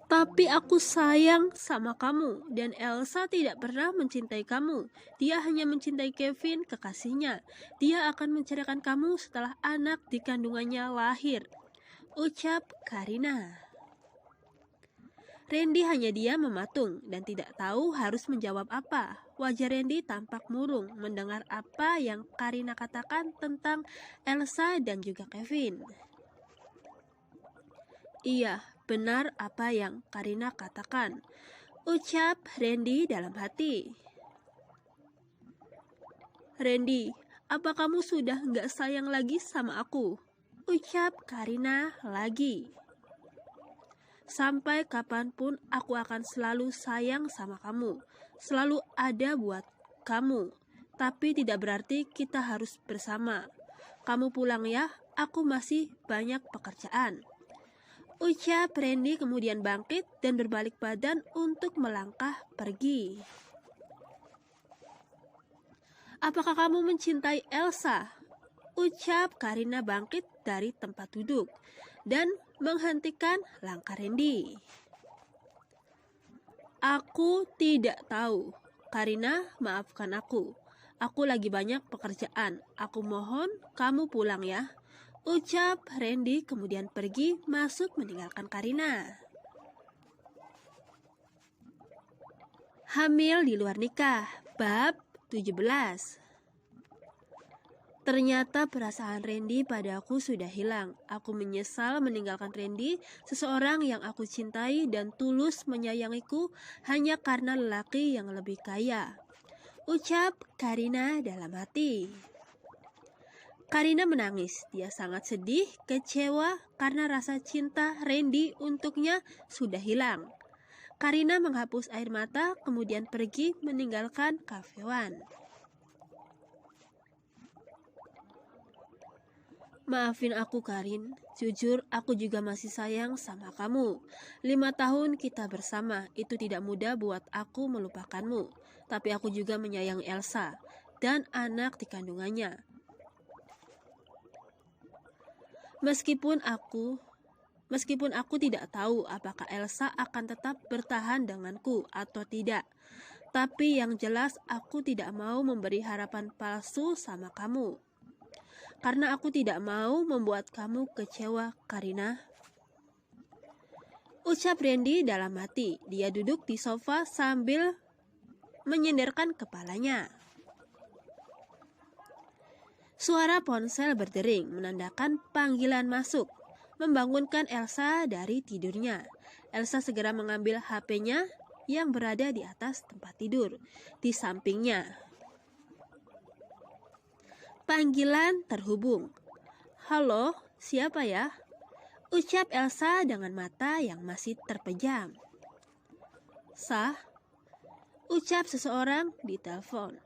Tapi aku sayang sama kamu, dan Elsa tidak pernah mencintai kamu. Dia hanya mencintai Kevin, kekasihnya. Dia akan menceraikan kamu setelah anak di kandungannya lahir, ucap Karina. Randy hanya diam mematung dan tidak tahu harus menjawab apa. Wajah Randy tampak murung mendengar apa yang Karina katakan tentang Elsa dan juga Kevin. Iya, benar apa yang Karina katakan, ucap Randy dalam hati. Randy, apa kamu sudah nggak sayang lagi sama aku? Ucap Karina lagi. Sampai kapanpun aku akan selalu sayang sama kamu, selalu ada buat kamu. Tapi tidak berarti kita harus bersama. Kamu pulang ya, aku masih banyak pekerjaan. Ucap Randy kemudian bangkit dan berbalik badan untuk melangkah pergi. Apakah kamu mencintai Elsa? Ucap Karina bangkit dari tempat duduk dan menghentikan langkah Randy. Aku tidak tahu. Karina, maafkan aku. Aku lagi banyak pekerjaan. Aku mohon kamu pulang ya. Ucap Randy kemudian pergi masuk meninggalkan Karina. Hamil di luar nikah, bab 17. Ternyata perasaan Randy padaku sudah hilang. Aku menyesal meninggalkan Randy, seseorang yang aku cintai dan tulus menyayangiku hanya karena lelaki yang lebih kaya. Ucap Karina dalam hati. Karina menangis. Dia sangat sedih, kecewa karena rasa cinta Randy untuknya sudah hilang. Karina menghapus air mata, kemudian pergi meninggalkan Cafe One. Maafin aku Karin, jujur aku juga masih sayang sama kamu. 5 tahun kita bersama, itu tidak mudah buat aku melupakanmu. Tapi aku juga menyayangi Elsa dan anak di kandungannya. Meskipun aku tidak tahu apakah Elsa akan tetap bertahan denganku atau tidak. Tapi yang jelas aku tidak mau memberi harapan palsu sama kamu. Karena aku tidak mau membuat kamu kecewa, Karina. Ucap Randy dalam hati. Dia duduk di sofa sambil menyenderkan kepalanya. Suara ponsel berdering menandakan panggilan masuk, membangunkan Elsa dari tidurnya. Elsa segera mengambil HP-nya yang berada di atas tempat tidur, di sampingnya. Panggilan terhubung. Halo, siapa ya? Ucap Elsa dengan mata yang masih terpejam. Sah, ucap seseorang di telepon.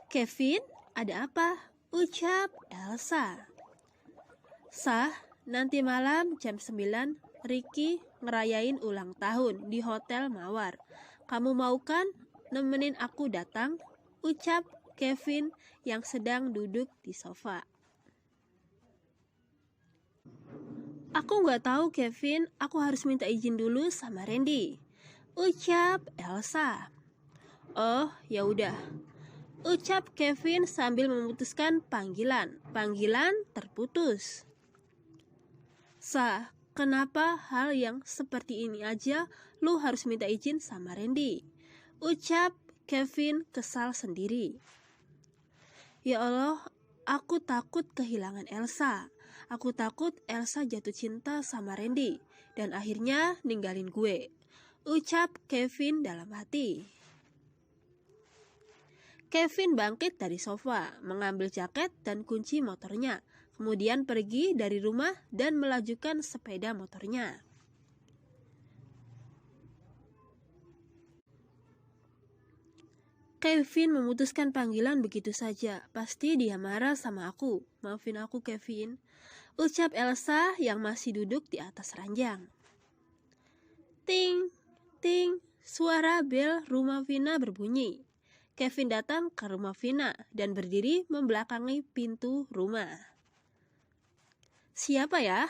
Kevin, ada apa? Ucap Elsa. Sah, nanti malam jam 9 Ricky ngerayain ulang tahun di Hotel Mawar. Kamu mau kan nemenin aku datang? Ucap Kevin yang sedang duduk di sofa. Aku nggak tahu Kevin, aku harus minta izin dulu sama Randy. Ucap Elsa. Oh, ya udah. Ucap Kevin sambil memutuskan panggilan. Panggilan terputus. Sah, kenapa hal yang seperti ini aja lu harus minta izin sama Randy? Ucap Kevin kesal sendiri. Ya Allah, aku takut kehilangan Elsa. Aku takut Elsa jatuh cinta sama Randy dan akhirnya ninggalin gue. Ucap Kevin dalam hati. Kevin bangkit dari sofa, mengambil jaket dan kunci motornya, kemudian pergi dari rumah dan melajukan sepeda motornya. Kevin memutuskan panggilan begitu saja. Pasti dia marah sama aku. Maafin aku, Kevin. Ucap Elsa yang masih duduk di atas ranjang. Ting, ting, suara bel rumah Vina berbunyi. Kevin datang ke rumah Vina dan berdiri membelakangi pintu rumah. Siapa ya?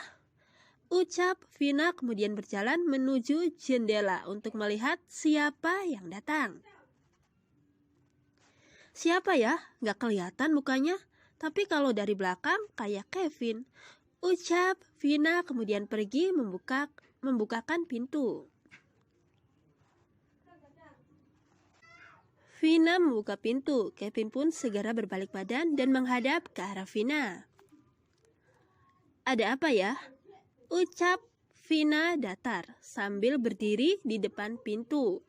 Ucap Vina kemudian berjalan menuju jendela untuk melihat siapa yang datang. Siapa ya? Gak kelihatan mukanya, tapi kalau dari belakang kayak Kevin. Ucap Vina kemudian pergi membukakan pintu. Vina membuka pintu. Kevin pun segera berbalik badan dan menghadap ke arah Vina. Ada apa ya? Ucap Vina datar sambil berdiri di depan pintu.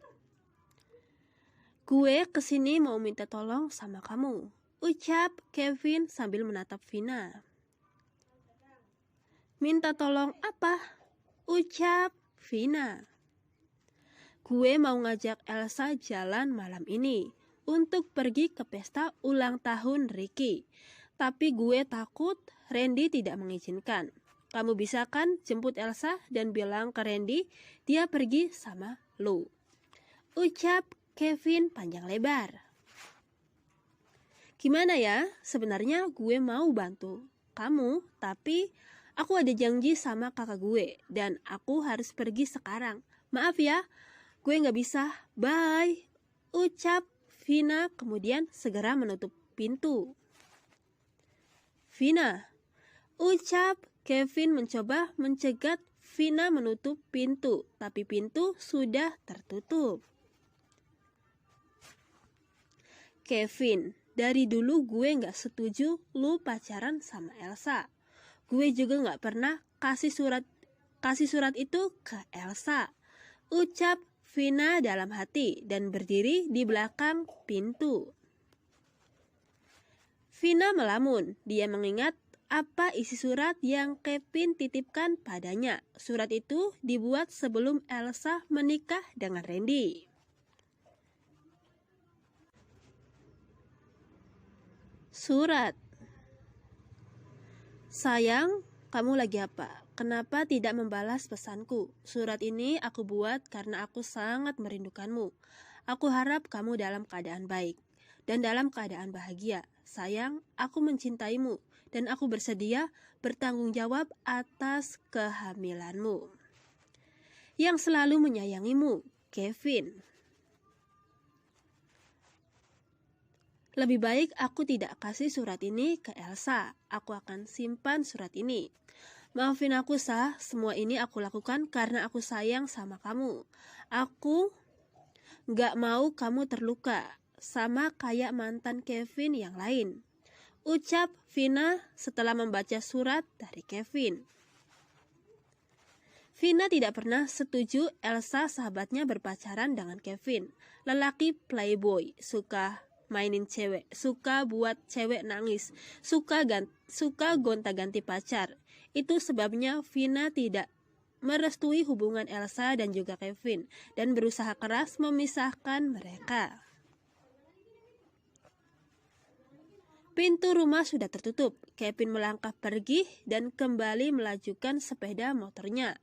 Gue kesini mau minta tolong sama kamu, ucap Kevin sambil menatap Vina. Minta tolong apa? Ucap Vina. Gue mau ngajak Elsa jalan malam ini untuk pergi ke pesta ulang tahun Ricky. Tapi gue takut Randy tidak mengizinkan. Kamu bisa kan jemput Elsa dan bilang ke Randy dia pergi sama lu? Ucap Kevin panjang lebar. Gimana ya? Sebenarnya gue mau bantu kamu, tapi aku ada janji sama kakak gue dan aku harus pergi sekarang. Maaf ya, gue gak bisa. Bye. Ucap Vina kemudian segera menutup pintu. Vina. Ucap Kevin mencoba mencegat Vina menutup pintu, tapi pintu sudah tertutup. Kevin, dari dulu gue gak setuju lu pacaran sama Elsa. Gue juga gak pernah kasih surat itu ke Elsa. Ucap Vina dalam hati dan berdiri di belakang pintu. Vina melamun. Dia mengingat apa isi surat yang Kevin titipkan padanya. Surat itu dibuat sebelum Elsa menikah dengan Randy. Surat. Sayang, kamu lagi apa? Kenapa tidak membalas pesanku? Surat ini aku buat karena aku sangat merindukanmu. Aku harap kamu dalam keadaan baik dan dalam keadaan bahagia. Sayang, aku mencintaimu dan aku bersedia bertanggung jawab atas kehamilanmu. Yang selalu menyayangimu, Kevin. Lebih baik aku tidak kasih surat ini ke Elsa. Aku akan simpan surat ini. Maafin aku, Sah. Semua ini aku lakukan karena aku sayang sama kamu. Aku gak mau kamu terluka, sama kayak mantan Kevin yang lain. Ucap Vina setelah membaca surat dari Kevin. Vina tidak pernah setuju Elsa sahabatnya berpacaran dengan Kevin. Lelaki playboy, suka mainin cewek, suka buat cewek nangis, suka gonta-ganti pacar. Itu sebabnya Vina tidak merestui hubungan Elsa dan juga Kevin dan berusaha keras memisahkan mereka. Pintu rumah sudah tertutup. Kevin melangkah pergi dan kembali melajukan sepeda motornya.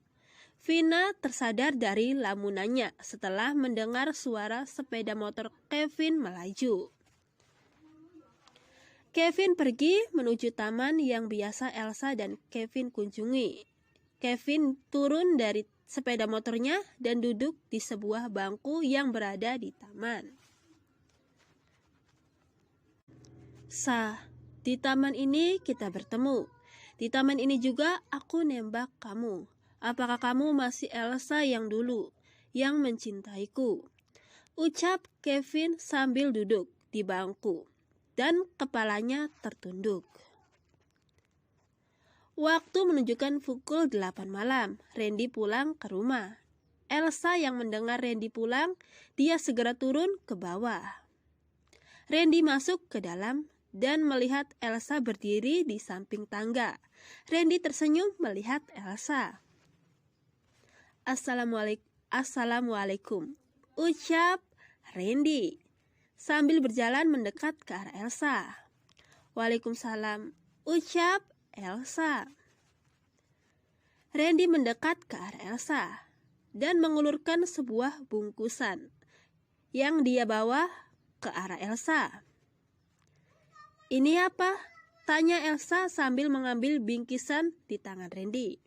Vina tersadar dari lamunannya setelah mendengar suara sepeda motor Kevin melaju. Kevin pergi menuju taman yang biasa Elsa dan Kevin kunjungi. Kevin turun dari sepeda motornya dan duduk di sebuah bangku yang berada di taman. Sah, di taman ini kita bertemu. Di taman ini juga aku nembak kamu. Apakah kamu masih Elsa yang dulu, yang mencintaiku? Ucap Kevin sambil duduk di bangku dan kepalanya tertunduk. Waktu menunjukkan pukul 8 malam. Randy pulang ke rumah. Elsa yang mendengar Randy pulang, dia segera turun ke bawah. Randy masuk ke dalam dan melihat Elsa berdiri di samping tangga. Randy tersenyum melihat Elsa. Assalamualaikum, ucap Randy sambil berjalan mendekat ke arah Elsa. Waalaikumsalam, ucap Elsa. Randy mendekat ke arah Elsa dan mengulurkan sebuah bungkusan yang dia bawa ke arah Elsa. Ini apa? Tanya Elsa sambil mengambil bingkisan di tangan Randy.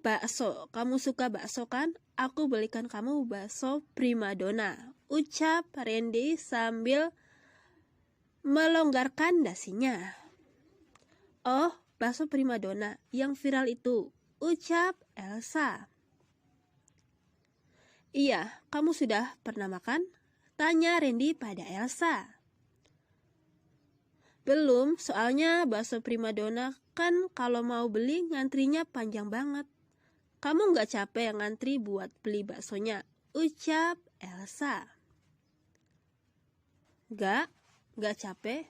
Bakso, kamu suka bakso kan? Aku belikan kamu bakso primadona, ucap Randy sambil melonggarkan dasinya. Oh, bakso primadona yang viral itu, ucap Elsa. Iya, kamu sudah pernah makan? Tanya Randy pada Elsa. Belum, soalnya bakso primadona kan kalau mau beli ngantrinya panjang banget. Kamu nggak capek ngantri buat beli baksonya? Ucap Elsa. Nggak capek.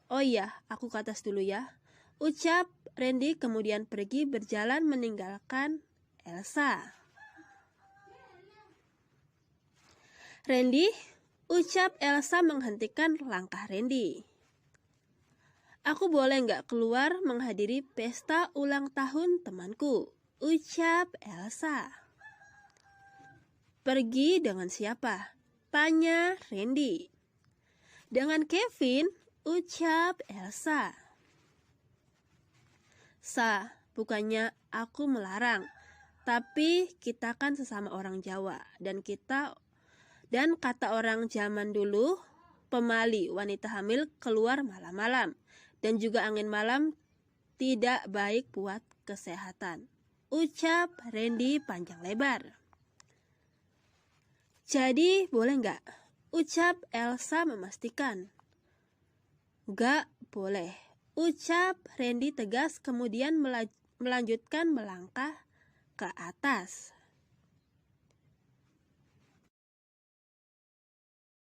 Oh iya, aku ke atas dulu ya. Ucap Randy kemudian pergi berjalan meninggalkan Elsa. Randy, ucap Elsa menghentikan langkah Randy. Aku boleh nggak keluar menghadiri pesta ulang tahun temanku? Ucap Elsa. Pergi dengan siapa? Tanya Randy. Dengan Kevin, ucap Elsa. Bukannya aku melarang, tapi kita kan sesama orang Jawa dan kata orang zaman dulu, pemali wanita hamil keluar malam-malam dan juga angin malam tidak baik buat kesehatan. Ucap Randy panjang lebar. Jadi boleh nggak? Ucap Elsa memastikan. Nggak boleh. Ucap Randy tegas kemudian melanjutkan melangkah ke atas.